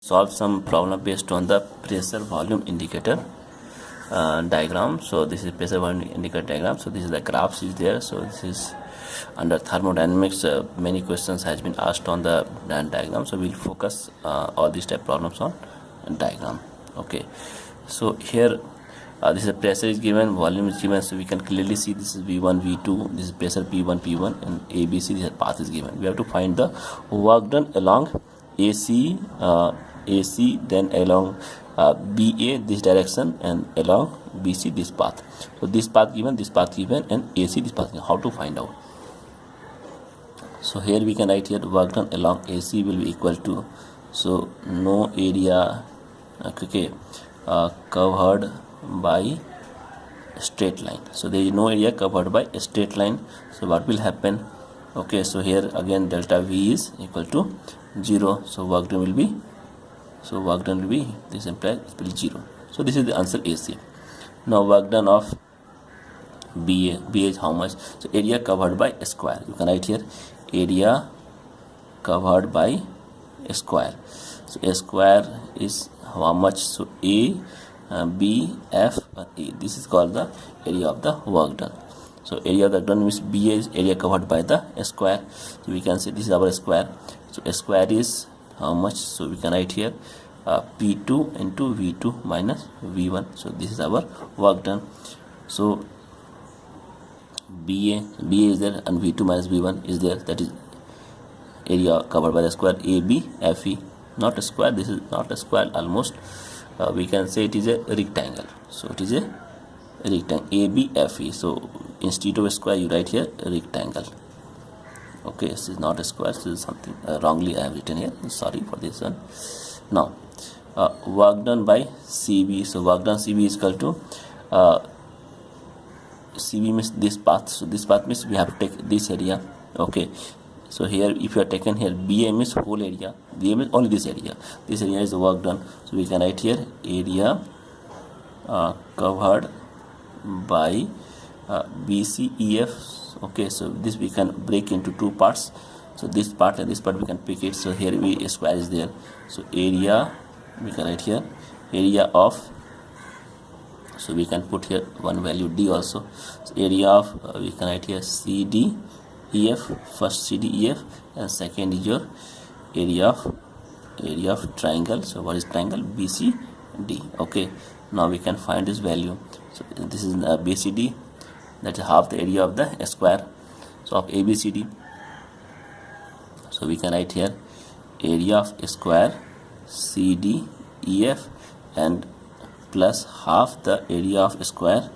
Solve some problem based on the pressure volume indicator diagram. So this is pressure volume indicator diagram. So this is the graphs is there. So this is under thermodynamics. Many questions has been asked on the diagram. So we'll focus all these type problems on diagram. Okay. So here this is pressure is given, volume is given, so we can clearly see this is V1, V2, this is pressure P1, P1, and ABC, this path is given. We have to find the work done along AC, then along BA this direction, and along BC this path. So this path given, and AC this path given. How to find out? So here we can write here work done along AC will be equal to, so no area covered by straight line. So there is no area covered by a straight line. So what will happen? Okay, so here again delta V is equal to 0. So work done will be, this implies it will be 0. So this is the answer AC. Now work done of BA is how much? So area covered by a square. You can write here area covered by a square. So a square is how much? So A, B, F, and A. This is called the area of the work done. So area of the done means BA is area covered by the square. So we can say this is our square. So a square is how much? So we can write here P2 into V2 minus V1. So this is our work done. So BA is there, and V2 minus V1 is there. That is area covered by the square AB, FE. Not a square. This is not a square. Almost we can say it is a rectangle. So it is a rectangle ABFE. So instead of a square you write here a rectangle. Okay, this is not a square. This is something wrongly I have written here. Sorry for this one. Now work done by CB. So work done CB is equal to CB means this path. So this path means we have to take this area. Okay. So here if you are taken here BA means whole area, BA means only this area. This area is the work done. So we can write here area covered by BCEF. Okay, so this we can break into two parts. So this part and this part we can pick it. So here a square is there. So area we can write here area of, so we can put here one value D also. So area of we can write here CD EF, first CDEF, and second is your area of triangle. So what is triangle? BCD. Okay, now we can find this value. So this is BCD, that is half the area of the square. So of ABCD, so we can write here area of a square CDEF and plus half the area of a square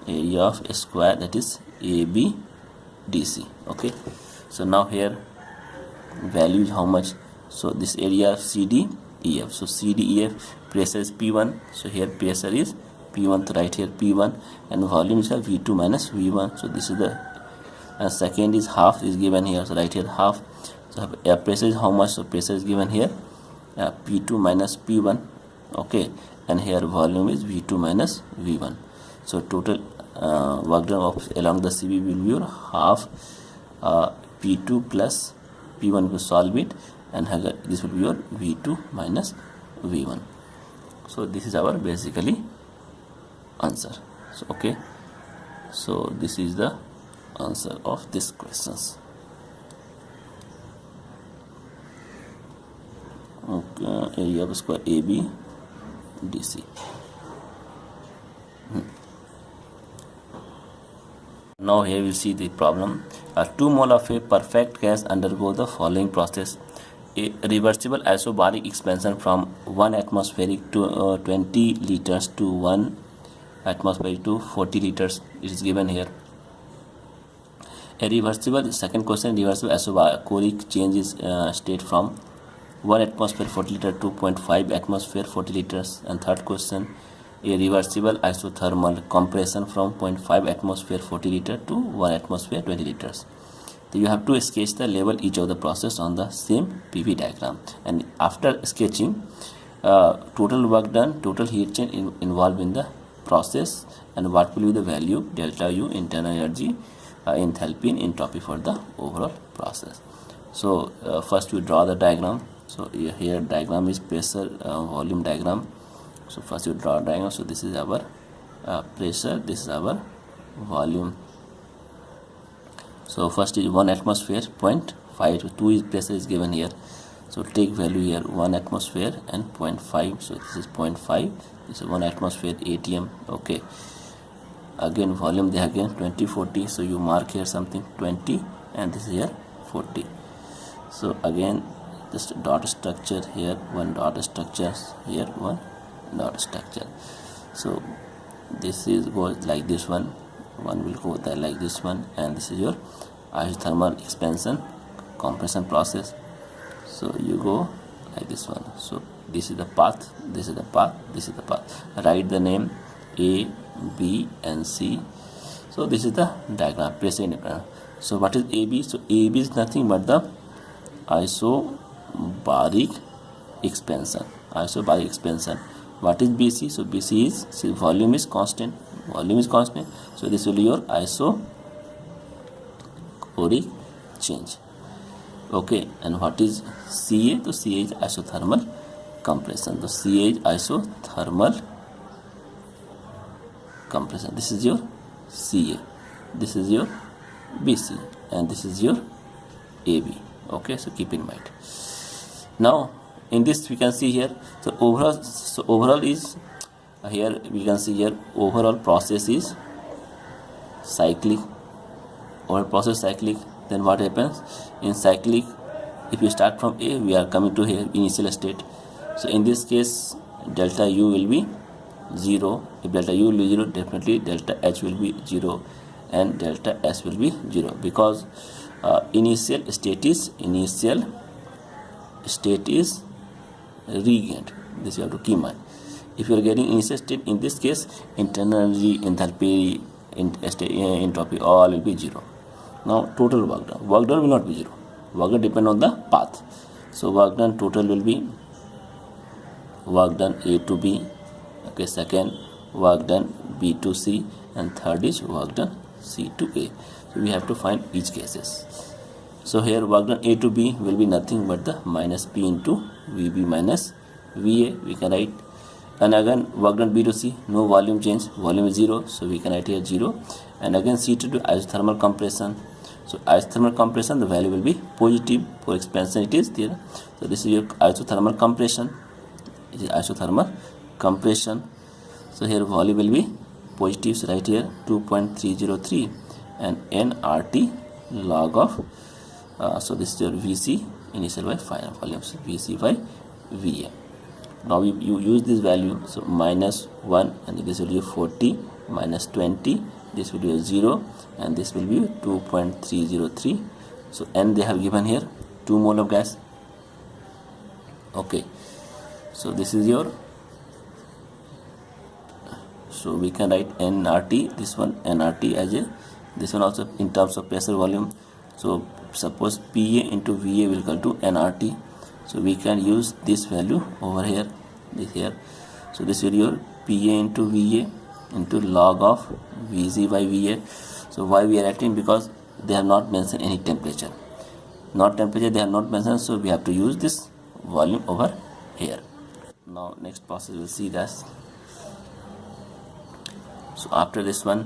that is ABDC. Okay, so now here value is how much? So this area of CDEF. So CDEF pressure is P1. So here pressure is P1. So right here P1, and volume is V2 minus V1. So this is the second is half is given here. So right here half. So pressure is how much? So pressure is given here P2 minus P1. Okay, and here volume is V2 minus V1. So total work done of along the CB will be your half P2 plus P1 will solve it, and this will be your V2 minus V1. So this is our basically answer. So okay, so this is the answer of this questions. Okay, area of square AB DC. Now here we see the problem. 2 mole of a perfect gas undergo the following process: a reversible isobaric expansion from 1 atmospheric to 20 liters to 1 atmospheric to 40 liters. It is given here. A reversible, second question, reversible isobaric changes state from 1 atmosphere 40 liter to 0.5 atmosphere 40 liters. And third question, a reversible isothermal compression from 0.5 atmosphere 40 liter to 1 atmosphere 20 liters. So you have to sketch the level each of the process on the same PV diagram, and after sketching total work done, total heat change involved in the process, and what will be the value delta U internal energy, enthalpy, and entropy for the overall process. So first we draw the diagram. So here diagram is pressure volume diagram. So first you draw a diagram. So this is our pressure, this is our volume. So first is 1 atmosphere 0.5, 2 is pressure is given here. So take value here 1 atmosphere and 0.5. So this is 0.5, this is 1 atmosphere atm. Okay, again volume there again 20 40. So you mark here something 20 and this is here 40. So again just dot structure here, one dot structure here, one dot structure. So this is goes like this one will go there like this one, and this is your isothermal expansion compression process. So you go like this one. So this is the path, this is the path, this is the path. Write the name A, B and C. So this is the diagram, pressure independent. So what is AB? So AB is nothing but the isobaric expansion. Isobaric expansion. What is BC? So BC is, see, volume is constant. Volume is constant. So this will be your isobaric change. Okay, and what is CA? So CA is isothermal compression. So CA is isothermal compression. This is your CA, this is your BC, and this is your AB. Okay, so keep in mind. Now in this we can see here, so overall is here we can see here overall process is cyclic. Overall process cyclic. Then what happens in cyclic? If you start from A, we are coming to here initial state. So in this case delta U will be 0. If delta U will be 0, definitely delta H will be 0 and delta S will be 0, because initial state is regained. This you have to keep in mind. If you are getting initial state, in this case internal energy, enthalpy, entropy all will be 0. Now total work done will not be 0. Work done depend on the path. So work done total will be work done A to B. Okay, second work done B to C, and third is work done C to A. So we have to find each cases. So here work done A to B will be nothing but the minus P into VB minus VA, we can write. And again work done B to C, no volume change, volume is 0, so we can write here 0. And again C to do isothermal compression. So isothermal compression, the value will be positive. For expansion it is there. So this is your isothermal compression. It is isothermal compression. So here volume will be positive, so right here 2.303 and nRT log of so this is your VC initial by final volume, so VC by VA. Now you use this value, so minus 1 and this will be 40, minus 20, this will be 0 and this will be 2.303. so N they have given here 2 mole of gas. Okay, so this is your, so we can write nRT, this one nRT as a, this one also in terms of pressure volume. So suppose PA into VA will equal to nRT, so we can use this value over here, this here. So this will be your PA into VA into log of VC by VA. So why we are writing? Because they have not mentioned any temperature, they have not mentioned, so we have to use this volume over here. Now next process we'll see that. So after this one,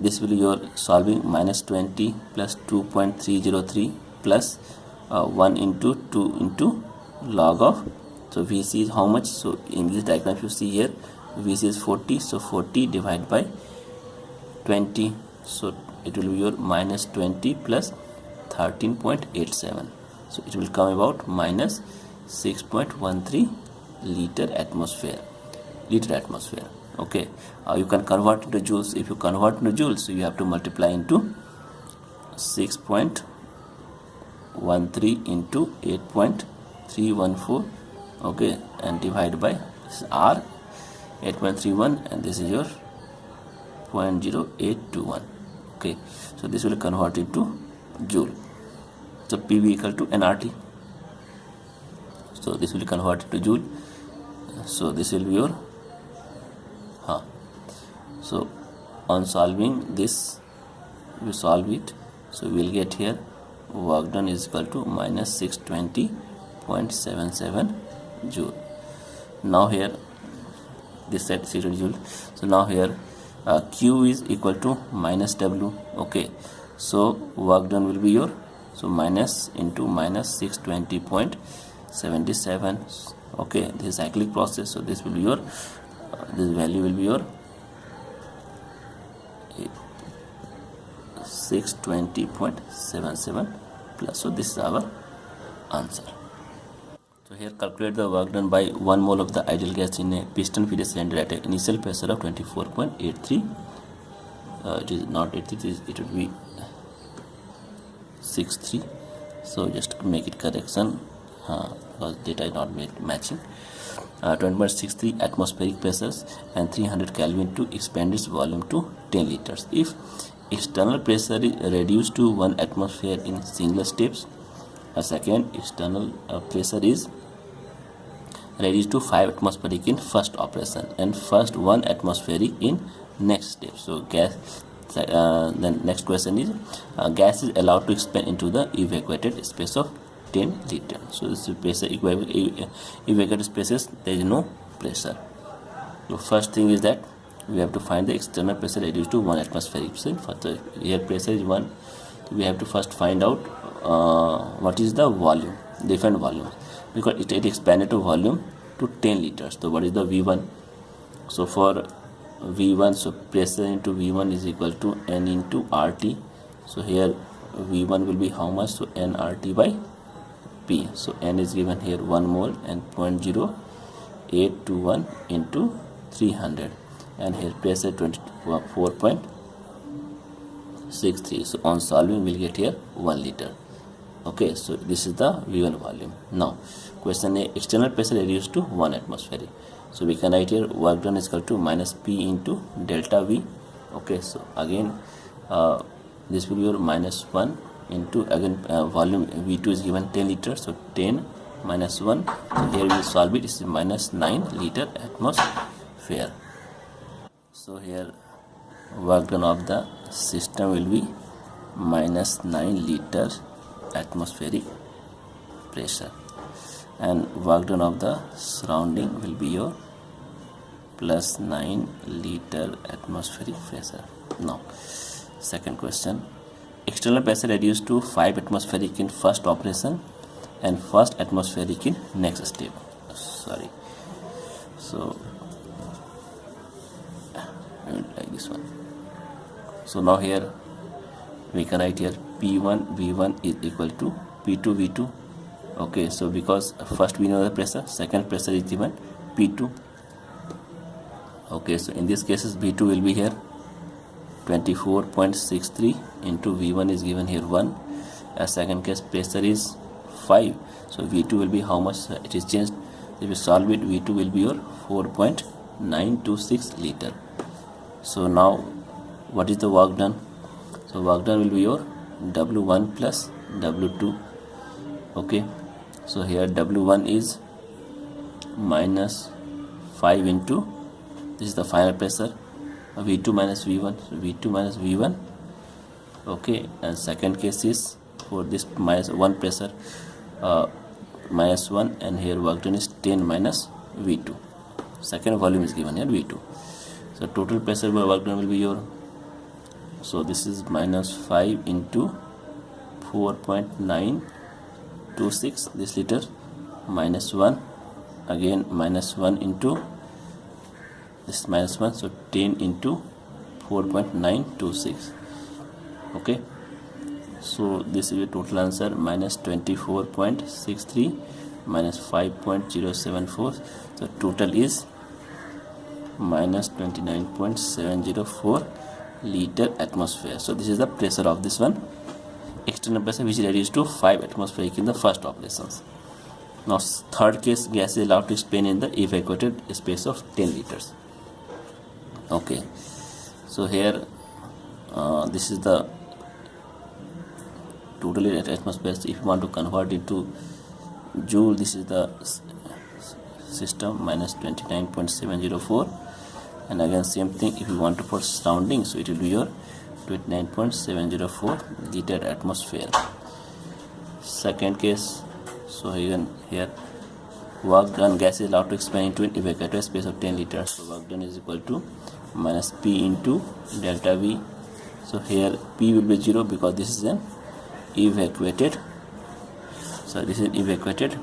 this will be your solving minus 20 plus 2.303 plus 1 into 2 into log of, so VC is how much? So in this diagram you see here VC is 40, so 40 divided by 20, so it will be your minus 20 plus 13.87, so it will come about minus 6.13 liter atmosphere. Okay, you can convert into joules. If you convert into joules, so you have to multiply into 6.13 into 8.314, okay, and divide by this R 8.31 and this is your 0.0821. Okay, so this will convert into joule. So PV equal to nRT, so this will convert into joule. So this will be your so on solving this, we solve it, so we will get here work done is equal to minus 620.77 joule. Now here this set 620 joule. So now here Q is equal to minus W. Okay, so work done will be your, so minus into minus 620.77. okay, this is cyclic process, so this will be your this value will be your 620.77 plus. So this is our answer. So here calculate the work done by 1 mole of the ideal gas in a piston fitted cylinder at an initial pressure of 24.83. It is not 83, it would be 63. So just make it correction because data is not matching. 20.63 atmospheric pressures and 300 Kelvin to expand its volume to 10 liters. If external pressure is reduced to 1 atmosphere in single steps, a second external pressure is reduced to 5 atmospheric in first operation and first 1 atmospheric in next step. So gas, then next question is gas is allowed to expand into the evacuated space of 10 liter. So this is pressure evacuated spaces, there is no pressure. So first thing is that we have to find the external pressure reduced to 1 atmospheric. So here pressure is 1, so we have to first find out what is the volume, different volume, because it expanded to volume to 10 liters. So what is the V1? So for V1, so pressure into V1 is equal to N into RT. So here V1 will be how much? So N RT by P. So N is given here 1 mole and 0.0821 into 300, and here pressure 24.63. so on solving we'll get here 1 liter. Okay, so this is the V1 volume. Now question A, external pressure reduced to 1 atmosphere. So we can write here work done is equal to minus P into delta V. Okay, so again this will be your minus 1 into again volume V2 is given 10 liters, so 10 minus 1, so here we will solve it, is minus 9 liter atmosphere. So here work done of the system will be minus 9 liter atmospheric pressure, and work done of the surrounding will be your plus 9 liter atmospheric pressure. Now second question, external pressure reduced to 5 atmospheric in first operation and first atmospheric in next step. Sorry, so I will like this one. So now here we can write here P1 V1 is equal to P2 V2. Okay, so because first we know the pressure, second pressure is given P2. Okay, so in this cases V2 will be here 24.63 into V1 is given here 1. As second case pressure is 5, so V2 will be how much? It is changed. If you solve it, V2 will be your 4.926 liter. So now what is the work done? So work done will be your W1 plus W2. Okay, so here W1 is minus 5 into, this is the final pressure, V2 minus V1, so V2 minus V1. Okay, and second case is for this minus 1 pressure, minus 1, and here work done is 10 minus V2. Second volume is given here V2. So total pressure by work done will be your, so this is minus 5 into 4.926 this liter, minus 1, again minus 1 into this minus 1, so 10 into 4.926. okay, so this is your total answer, minus 24.63 minus 5.074, so total is minus 29.704 liter atmosphere. So this is the pressure of this one, external pressure, which is reduced to 5 atmospheric in the first operations. Now third case, gas is allowed to expand in the evacuated space of 10 liters. Okay, so here this is the total atmosphere. If you want to convert it to joule, this is the system, minus 29.704, and again same thing if you want to put surrounding, so it will be your 29.704 liter atmosphere. Second case, so here work done, gas is allowed to expand into an evacuated space of 10 liters. So work done is equal to minus P into delta V. So here P will be 0 because this is an evacuated, so this is evacuated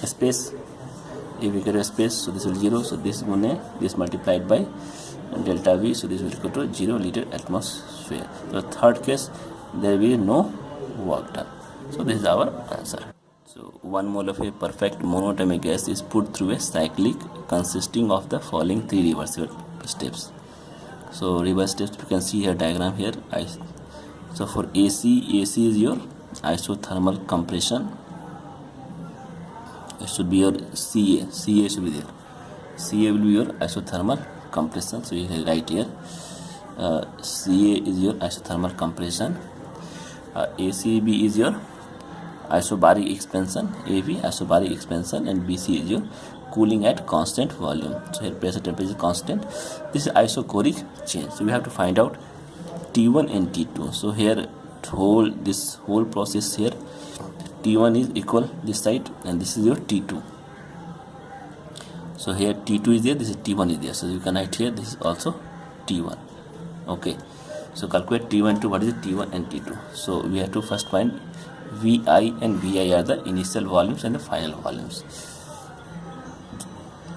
space, so this will 0, so this multiplied by delta V, so this will equal to 0 liter atmosphere. So third case, there will be no work done. So this is our answer. So 1 mole of a perfect monatomic gas is put through a cyclic consisting of the following 3 reversible steps. So reverse steps, you can see here diagram here. So for AC is your isothermal compression. It should be your CA should be there. CA will be your isothermal compression. So you can write here CA is your isothermal compression. ACB is your isobaric expansion, AB isobaric expansion, and BC is your cooling at constant volume. So here pressure, temperature constant. This is isochoric change. So we have to find out T1 and T2. So here this whole process here, T1 is equal this side, and this is your T2. So here T2 is there, this is T1 is there. So you can write here this is also T1. Okay. So calculate T1 to what is it, T1 and T2. So we have to first find VI and VI are the initial volumes and the final volumes.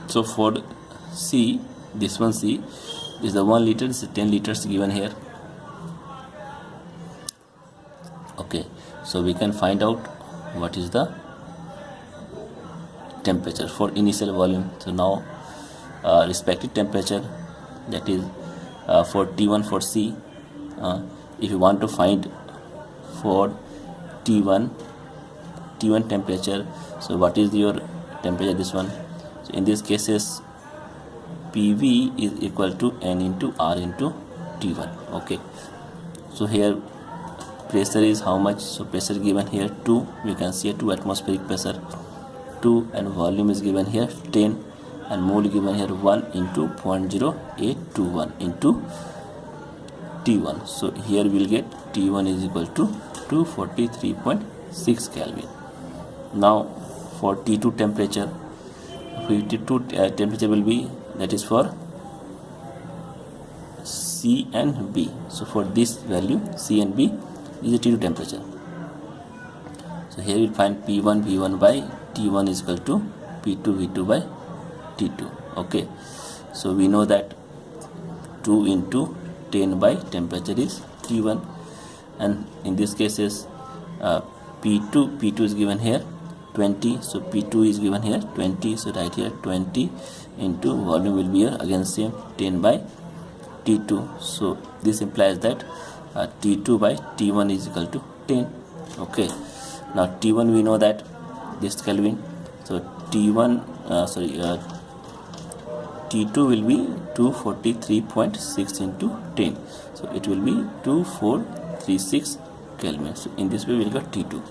So for C, this one C is the 1 liter, this is 10 liters given here. Okay, so we can find out what is the temperature for initial volume. So now respective temperature, that is for T1 for C. If you want to find for T1 temperature, so what is your temperature, this one. So in these cases PV is equal to N into R into T1. Okay, so here pressure is how much? So pressure given here 2, we can see 2 atmospheric pressure 2, and volume is given here 10, and mole given here 1 into 0.0821 into T1. So here we'll get T1 is equal to 243.6 Kelvin. Now for T2 temperature, temperature will be, that is for C and B. So for this value C and B is the T2 temperature. So here we'll find P1 V1 by T1 is equal to P2 V2 by T2. Okay, so we know that 2 into 10 by temperature is T1, and in this cases P2 is given here 20, so P2 is given here 20, so right here 20 into volume will be here again same 10 by T2. So this implies that T2 by T1 is equal to 10. Okay, now T1 we know that this Kelvin, so T2 will be 243.6 into 10, so it will be 2436 Kelvin. So in this way we will get T2.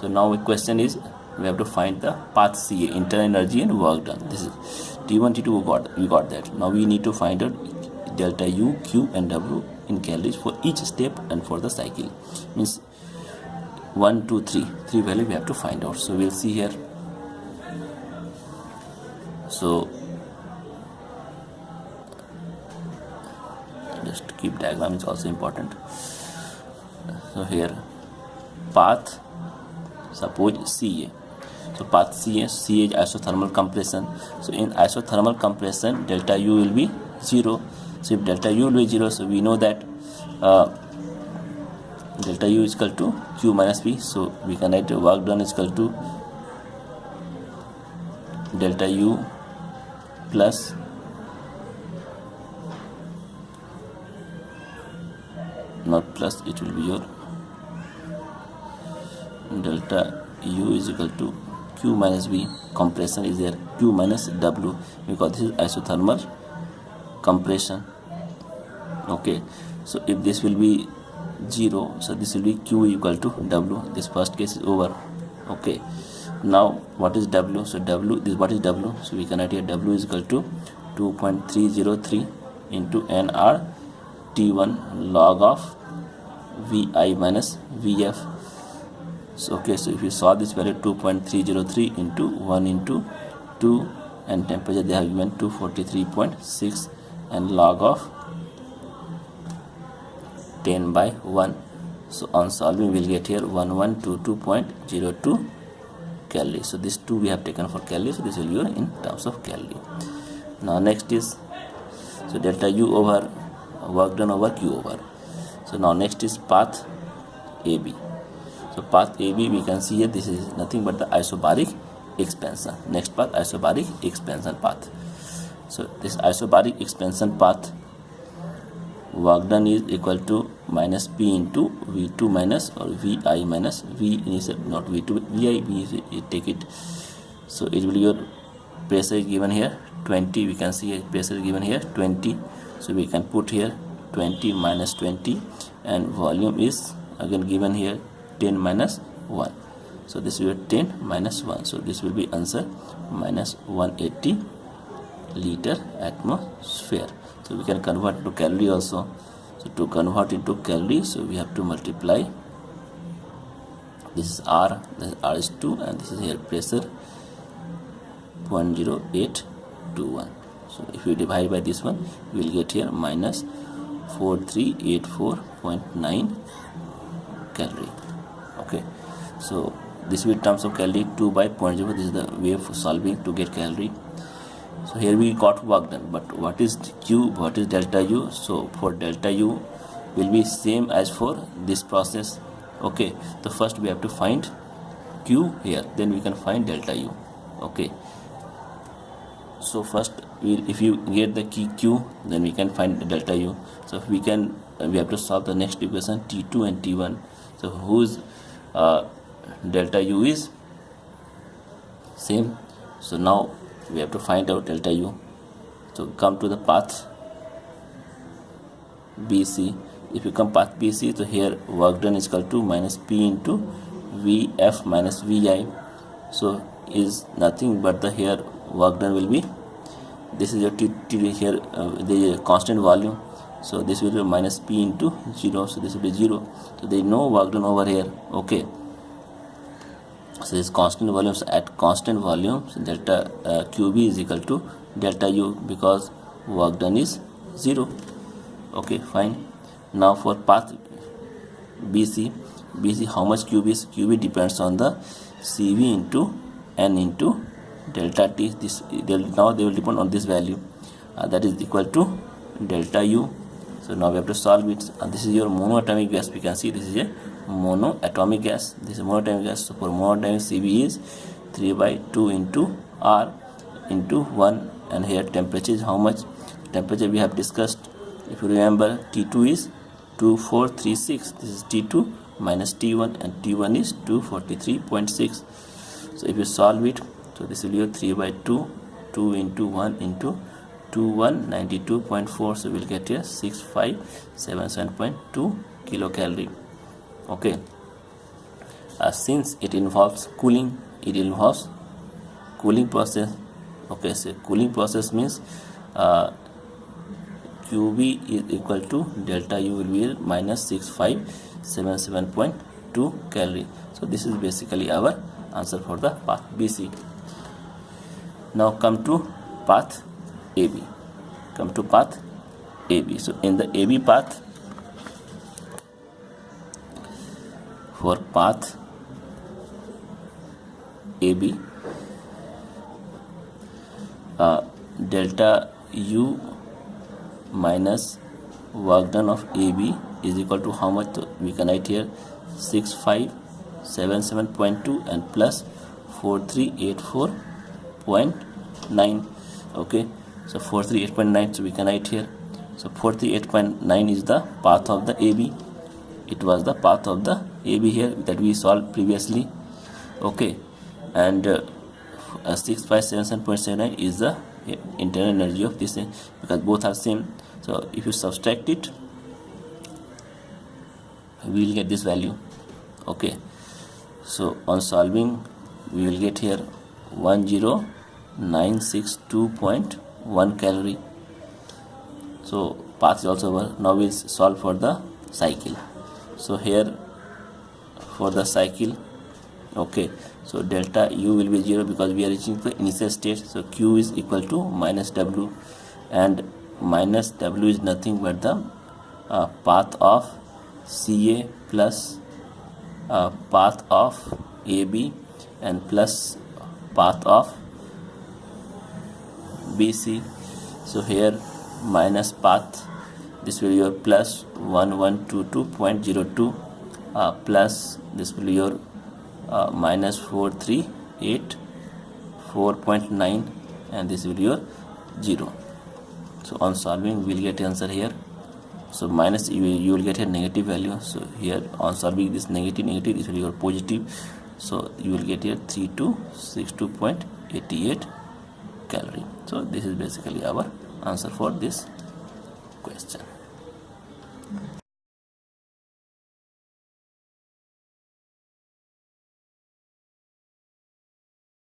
So now the question is, we have to find the path CA, internal energy and work done. This is T1 T2 we got that. Now we need to find out delta U, Q and W in calories for each step and for the cycle. Means 1, 2, 3 value we have to find out. So we'll see here. So just keep diagram is also important. So here path, suppose CA. So path CA is isothermal compression. So in isothermal compression delta U will be 0. So if delta U will be 0, so we know that delta U is equal to Q minus P. So we can write work done is equal to delta U plus not plus, it will be your delta U is equal to Q minus V. Compression is there, Q minus W, because this is isothermal compression. Okay, so if this will be 0, so this will be Q equal to W. This first case is over. Okay, now what is W? So W, this what is W? So we can write here W is equal to 2.303 into NR T1 log of VI minus VF. So okay, so if you saw this value 2.303 into 1 into 2 and temperature they have given 243.6 and log of 10 by 1. So on solving we'll get here 1122.02 calorie. So this 2 we have taken for calorie, so this will be in terms of calorie. Now next is, so delta U over work done over Q over. So now next is path AB. So path AB we can see here, this is nothing but the isobaric expansion. Next path, isobaric expansion path. So this isobaric expansion path, work done is equal to minus P into V2 minus or Vi minus V initial, not V2, Vi, we take it. So it will be your pressure is given here 20, we can see pressure is given here 20. So we can put here 20 minus 20 and volume is again given here 10 minus 1. So this will be 10 minus 1. So this will be answer minus 180 liter atmosphere. So we can convert to calorie also. So to convert into calorie, so we have to multiply. This is R, this R is 2 and this is here pressure 0.0821. So if we divide by this one, we will get here minus 4384.9 calorie. Okay, so this will be terms of calorie 2 by 0.0. This is the way of solving to get calorie. So here we got work done, but what is Q, what is delta U? So for delta U will be same as for this process. Okay, so first we have to find Q here, then we can find delta U. Okay, so first if you get the key Q, then we can find the delta U. So we have to solve the next equation T2 and T1. So whose delta U is same. So now we have to find out delta U. So come to the path BC. If you come path BC, so here work done is equal to minus P into Vf minus Vi. So is nothing but the here work done will be, this is your T here, the constant volume. So this will be minus P into 0. So this will be 0. So there is no work done over here. Okay. So this constant volume, so at constant volume, so delta QB is equal to delta U because work done is 0. Okay, fine. Now for path BC, how much QB is? QB depends on the CV into N into delta T. This now they will depend on this value that is equal to delta U. So now we have to solve it, and this is your monoatomic gas. We can see this is a monoatomic gas. This is monoatomic gas. So for monoatomic CV is 3 by 2 into R into 1, and here temperature is how much? Temperature we have discussed. If you remember, T2 is 2436. This is T2 minus T1, and T1 is 243.6. So if you solve it, so this will be 3 by 2, 2 into 1 into 2192.4. So we'll get here 6577.2 kilocalorie. Okay, since it involves cooling, cooling process. Okay, so cooling process means QB is equal to delta U will be minus 6577.2 calorie. So this is basically our answer for the path BC. Now come to path AB. So in the AB path, for path AB, delta U minus work done of AB is equal to how much? So we can write here 6577.2 and plus 4384.9. Okay, so 4384.9, so we can write here. So 4384.9 is the path of the AB. It was the path of the AB here that we solved previously. Okay, and 6577.79 is the internal energy of this thing, because both are same. So if you subtract it, we will get this value. Okay, so on solving we will get here 10962.1 calorie. So path is also over. Now we'll solve for the cycle. So here for the cycle, Okay, so delta u will be 0 because we are reaching the initial state. So q is equal to minus w, and minus w is nothing but the path of CA plus path of AB and plus path of BC. So here minus path, this will be your plus 1122.02 plus this will be your minus 438.4.9, and this will be your 0. So on solving we will get answer here. So minus you will get a negative value. So here on solving this negative, this will be your positive. So you will get here 3262.88 calorie. So this is basically our answer for this question.